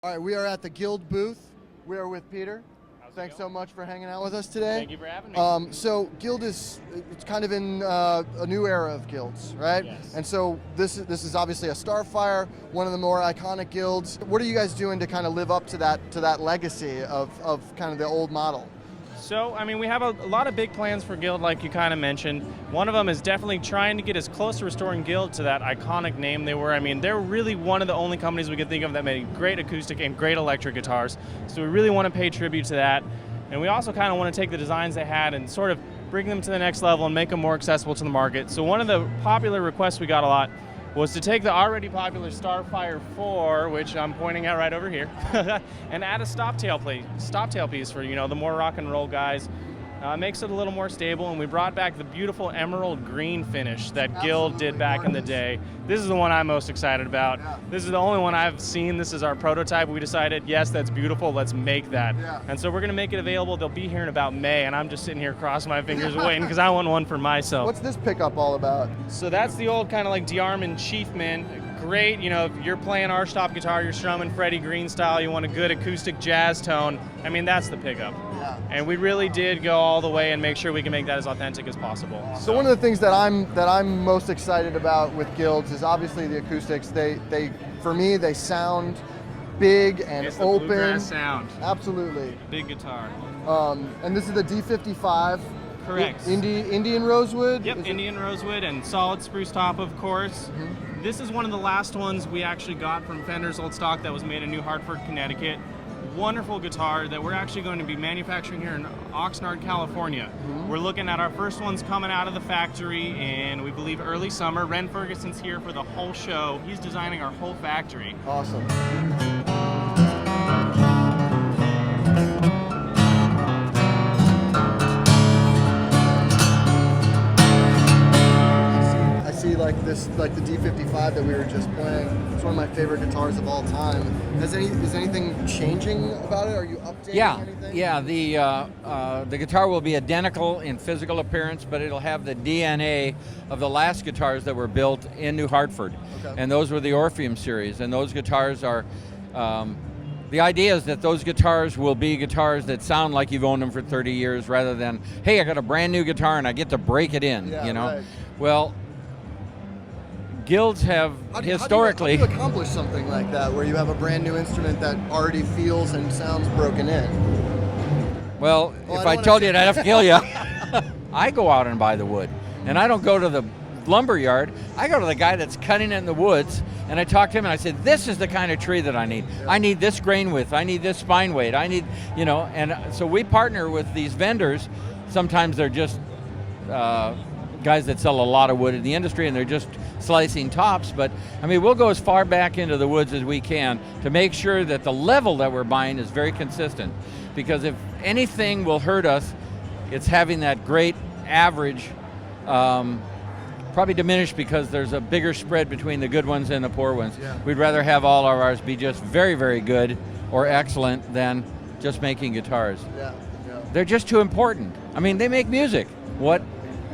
All right, we are at the Guild booth. We are with Peter. Thanks so much for hanging out with us today. Thank you for having me. So Guild it's kind of in a new era of guilds, right? Yes. And so this is obviously a Starfire, one of the more iconic guilds. What are you guys doing to kind of live up to that legacy of kind of the old model? So, I mean, we have a lot of big plans for Guild, like you kind of mentioned. One of them is definitely trying to get as close to restoring Guild to that iconic name they were. I mean, they're really one of the only companies we could think of that made great acoustic and great electric guitars. So we really want to pay tribute to that. And we also kind of want to take the designs they had and sort of bring them to the next level and make them more accessible to the market. So one of the popular requests we got a lot was to take the already popular Starfire 4, which I'm pointing at right over here, and add a stop tail piece for, you know, the more rock and roll guys. Makes it a little more stable, and we brought back the beautiful emerald green finish that Guild did back in the day. This is the one I'm most excited about. Yeah. This is the only one I've seen. This is our prototype. We decided, yes, that's beautiful, let's make that. Yeah. And so we're gonna make it available. They'll be here in about May, and I'm just sitting here crossing my fingers waiting because I want one for myself. What's this pickup all about? So that's the old kind of like DeArmond Chiefman. Great, you know, if you're playing archtop guitar, you're strumming Freddie Green style, you want a good acoustic jazz tone, I mean, that's the pickup. Yeah. And we really did go all the way and make sure we can make that as authentic as possible. So one of the things that I'm most excited about with Guilds is obviously the acoustics. They for me they sound big and It's the open. bluegrass sound. Absolutely. Big guitar. And this is the D55. Correct. Indian rosewood. Yep, Indian rosewood and solid spruce top, of course. Mm-hmm. This is one of the last ones we actually got from Fender's old stock that was made in New Hartford, Connecticut. Wonderful guitar that we're actually going to be manufacturing here in Oxnard, California. Mm-hmm. We're looking at our first ones coming out of the factory in, we believe, early summer. Ren Ferguson's here for the whole show. He's designing our whole factory. Awesome. Like the D55 that we were just playing. It's one of my favorite guitars of all time. Is anything changing about it? Are you updating anything? Yeah. The guitar will be identical in physical appearance, but it'll have the DNA of the last guitars that were built in New Hartford, and those were the Orpheum series. And those guitars are. The idea is that those guitars will be guitars that sound like you've owned them for 30 years, rather than, hey, I got a brand new guitar and I get to break it in. Yeah, you know. Right. Well. Guilds have historically. How do you accomplish something like that, where you have a brand new instrument that already feels and sounds broken in? Well, if I told you, I'd have to kill you. I go out and buy the wood, and I don't go to the lumber yard. I go to the guy that's cutting it in the woods, and I talk to him, and I said, "This is the kind of tree that I need. I need this grain width. I need this spine weight. I need, you know." And so we partner with these vendors. Sometimes they're just guys that sell a lot of wood in the industry, and they're just slicing tops. But I mean, we'll go as far back into the woods as we can to make sure that the level that we're buying is very consistent, because if anything will hurt us, it's having that great average probably diminished, because there's a bigger spread between the good ones and the poor ones. Yeah. We'd rather have all of ours be just very, very good or excellent than just making guitars. Yeah. They're just too important. I mean, they make music. What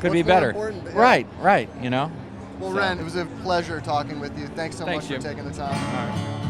could be better? Yeah. Right, you know. Well, Ren, it was a pleasure talking with you. Thanks so much for Jim. taking the time. All right.